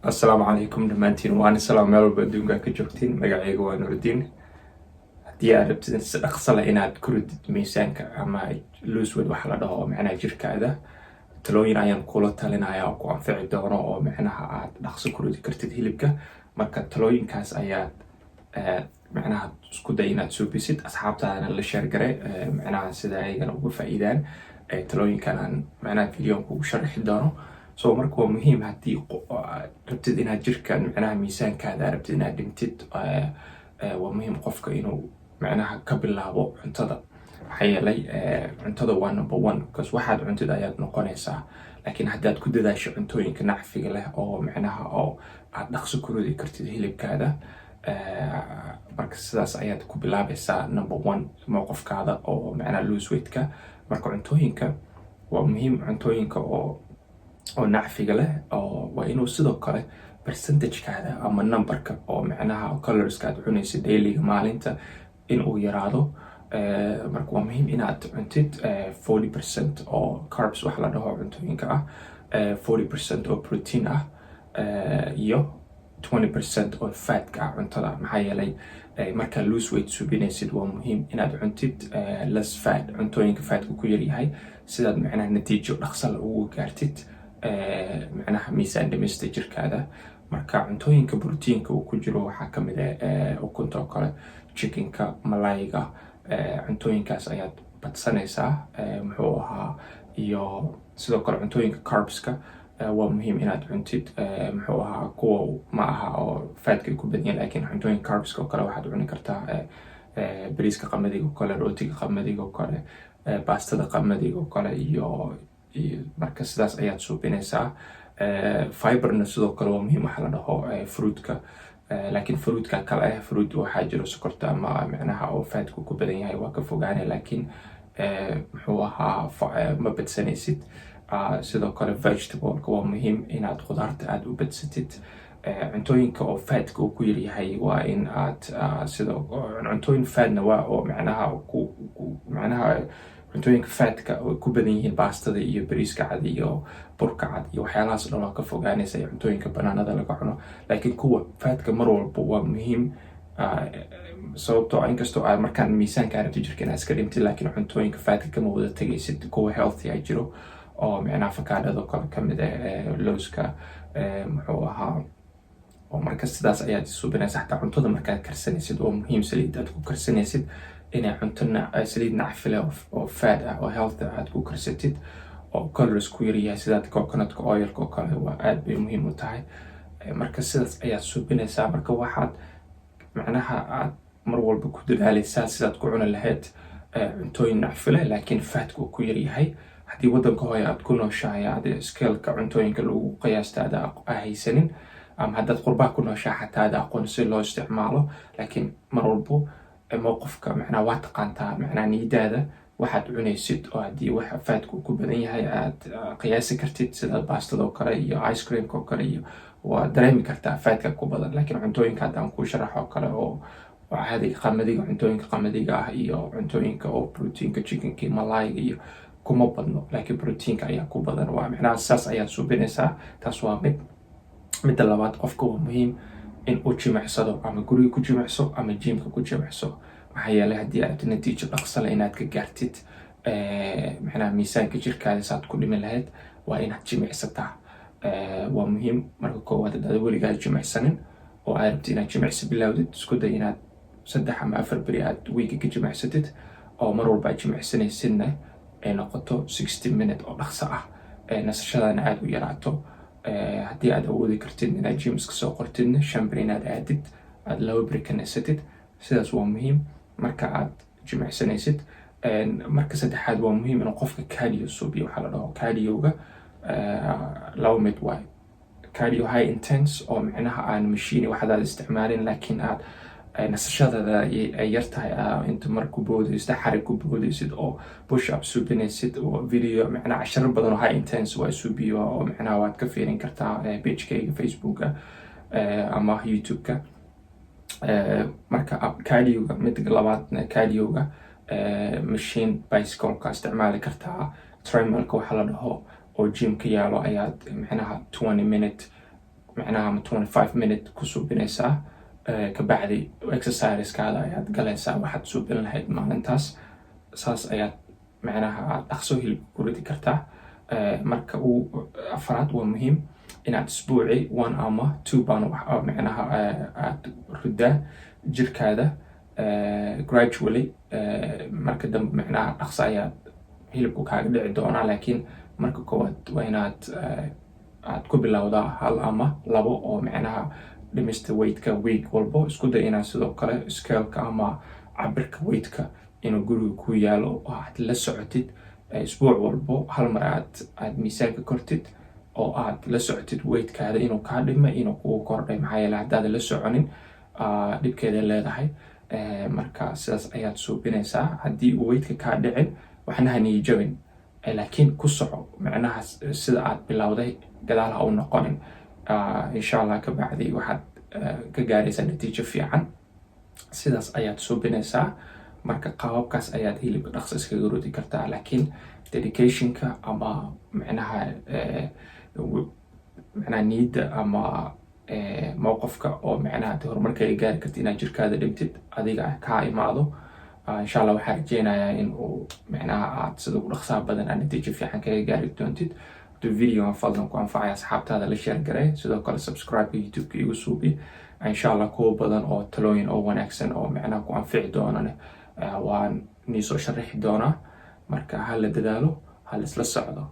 السلام عليكم dhamaantiin waan salaam meel walba adduunka ka joogtiin magacayga waa Nuruddin haddii aad rabtid si dhaqso leh inaad ku ridid miisaanka ama lose weight waxa la dhaho macnaha jirkaada talooyin ayaan kula talinayaa oo ku anfici doono oo macnaha aad dhaqso ku ridi kartid hilibka marka talooyinkaas ayaad macnaha isku day inaad suubisid asxaabtaadana la share gare macnaha sida ayagana uga faa'iidaan talooyinkan aan macnaha video kugu sharxi doono so marka waa muhiim haddii rabtid inaad jirkan macnaha miisaankaada rabtid inaad dhintid waa muhiim qofka inuu macnaha ka bilaabo cuntada maxaa yeelay cuntada waa number one because waxaad cuntid ayaad noqonaysaa laakiin haddaad ku dadaasho cuntooyinka nacfiga leh oo macnaha oo aad dhaqso ku ridi kartid hilibkaada marka sidaas ayaad ku bilaabaysaa number one mowqifkaada oo macnaha lose weight-ka marka cuntooyinka waa muhiim cuntooyinka oo nacfiga leh oo waa inuu sidoo kale percentage-kaada ama numberka oo macnaha calorieska aad cunaysid dailyga maalinta inuu yaraado marka waa muhiim inaad cuntid 40% oo carbs wax la dhaho cuntooyinka ah 40% oo protein ah iyo 20% oo fatka ah cuntada maxaa yeelay markaa lose weight subinaysid waa muhiim inaad cuntid less fat cuntooyinka fatka ku yaryahay sidaad macnaha natiijo dhaqso leh ugu gaartid macnaha miisaan dhimista jirkaada marka cuntooyinka borotiinka uu ku jiro waxaa ka mid ah ukunta oo kale chickenka malayga cuntooyinkaas ayaad badsanaysaa muxuu ahaa iyo sidoo kale cuntooyinka carbska waa muhiim inaad cuntid muxuu ahaa kuwa ma aha oo fatka ku badan yahay laakiin cuntooyinka carbska oo kale waxaad cuni kartaa bariiska qamadiga oo kale rootiga qamadiga oo kale baastada qamadiga oo kale iyo marka sidaas ayaad suubinaysaa fiberna sidoo kale waa muhiim waxa la dhaho fruitka laakiin fruitka kale fruit waxaa jiro sokorta ama macnaha oo fatku ku badan yahay waa ka fogaanay laakiin muxuu ahaa ma badsanaysid sidoo kale vegetableka waa muhiim inaad khudaarta aad u badsatid cuntooyinka oo fatka uu ku yaryahay waa in aad sidoo cuntooyin fatna waa oo macnaha cuntooyinka fatka oo ku badan yihiin baastada iyo bariiska cad iyo burka cad iyo waxyaalahaas dhan oo ka fogaanaysa cuntooyinka banaanada laga cuno laakiin kuwa fatka mar walba waa muhiim sababtoo inkastoo aad markaan miisaanka rabtid jirka inaad iska dhimtid laakiin cuntooyinka fatka kama wada tegaysid kuwa healthy ay jiro oo macnaha afakaadhada kale ka mid ah lowska muxuu ahaa oo marka sidaas ayaad subinaysaa xataa cuntada markaad karsanaysid waa muhiim saliid aad ku karsanaysid inay cunto saliid nacfi leh oo fat ah oo healthy aad ku karsatid oo calories ku yaryahay sidaad coconutka oilka oo kale waa aad bay muhiim u tahay marka sidaas ayaad subinaysaa marka waxaad macnaha aad mar walba ku dadaalaysaa sidaad ku cuni lahayd cuntooyin nacfi leh laakiin fatka uu ku yaryahay haddii waddanka hooy aad ku nooshahay aad scaleka cuntooyinka lagu qiyaasta aad haysanin ama haddaad qurbaa ku nooshahay xataa aad aqoon si loo isticmaalo laakiin mar walbo mowqifka macnaha waa taqaantaa macnaha niyadaada waxaad cunaysid oo haddii waxa fatka ku badan yahay aad qiyaasi kartid sida baastada oo kale iyo ice creamka oo kale iyo waa dareemi kartaa fatka ku badan laakiin cuntooyinka haddaan ku sharaxo kale oo caadiga qamadiga cuntooyinka qamadiga ah iyo cuntooyinka oo proteinka chickenka malayga iyo kuma badno laakiin proteinka ayaa ku badan waa macnaha saas ayaad subinaysaa taas waa midda labaad qofka waa muhiim in uu jimicsado ama guriga ku jimicso ama jimka ku jimicso maxaa yeelay haddii aad natiijo dhaqso leh inaad ka gaartid macnaha miisaanka jirkaada saad ku dhimi lahayd waa inaad jimicsataa waa muhiim marka koowaad haddaad weligaad jimicsanin oo aad rabtid inaad jimicsi bilowdid isku day inaad 3 ama 4 beri aad wiiga ka jimicsatid oo mar walba aad jimicsanaysidna ay noqoto 60 minute oo dhaqso ah nasashadana aad u yaraato haddii aad awoodi kartid inaad gymska soo qortidna 5 beri inaad aadid aad 2 beri ka nasatid sidaas waa muhiim marka aad jimicsanaysid marka saddexaad waa muhiim inuu qofka cardio suubiyo waxaa la dhaho cardioga laba mid waay cardio high intense oo macnaha aan machine waxaad isticmaalin laakiin aad nasashadada ay yartahay inta mar ku boodaysid xarig ku boodaysid oo push up subinaysid oo video macnaha 10 badan oo high intense waa subiyo oo macnaha waad ka fiirin kartaa page-kayga facebooka ama youtube-ka marka cardioga midda labaadna cardioga machine bicycle-ka isticmaali kartaa treadmill-ka waxa la dhaho oo gym ka yaalo ayaad macnaha 20 minute micnaha 25 minute ku suubinaysaa kabacdi exercisekaada ayaad galaysaa waxaad suubin lahayd maalintaas saas ayaad micnaha aad dhaqso hilib ku ridi kartaa marka afraad waa muhiim inaad isbuuci 1 ama 2 baan micnaha aad ridaa jirkaada gradually marka dambe micnaha dhaqso ayaad hilibku kaaga dhici doonaa laakiin marka koowaad waa inaad aad ku bilowdaa 1 ama 2 oo micnaha dhimista weightka week walbo isku day inaad sidoo kale scaleka ama cabirka weightka inuu guriga ku yaalo oo aad la socotid isbuuc walbo hal mar aad miisaanka kortid oo aad la socotid weightkaada inuu kaa dhimay inuu kugu kordhay maxaa yeele haddaad la soconin dhibkeeda leedahay marka sidaas ayaad suubinaysaa haddii uu weightka kaa dhicin waxna ha niyijabin laakiin ku soco micnaha sida aad bilowday gadaal ha u noqonin insha allah kabacdi waxaad ka gaaraysaa natiijo fiican sidaas ayaad suubinaysaa marka qaababkaas ayaad hilibka dhaqso iskaga rudi kartaa laakiin dedicationka ama micnaha niyadda ama mowqifka oo micnaha horumarkaaga gaari karta inaad jirkaada dhimtid adiga kaa imaado insha allah waxaa rajeynayaa in uu micnaha aad sida ugu dhaqsaha badan aad natiijo fiican kaga gaari doontid hadduu videogan fadlan ku anfacaya asxaabtaada la share garay sidoo kale subscribe youtube-ka igu suubi insha allah kuwa badan oo talooyin oo wanaagsan oo micnaha ku anfici doonane waan nii soo sharaxi doonaa marka ha la dadaalo ha la isla socdo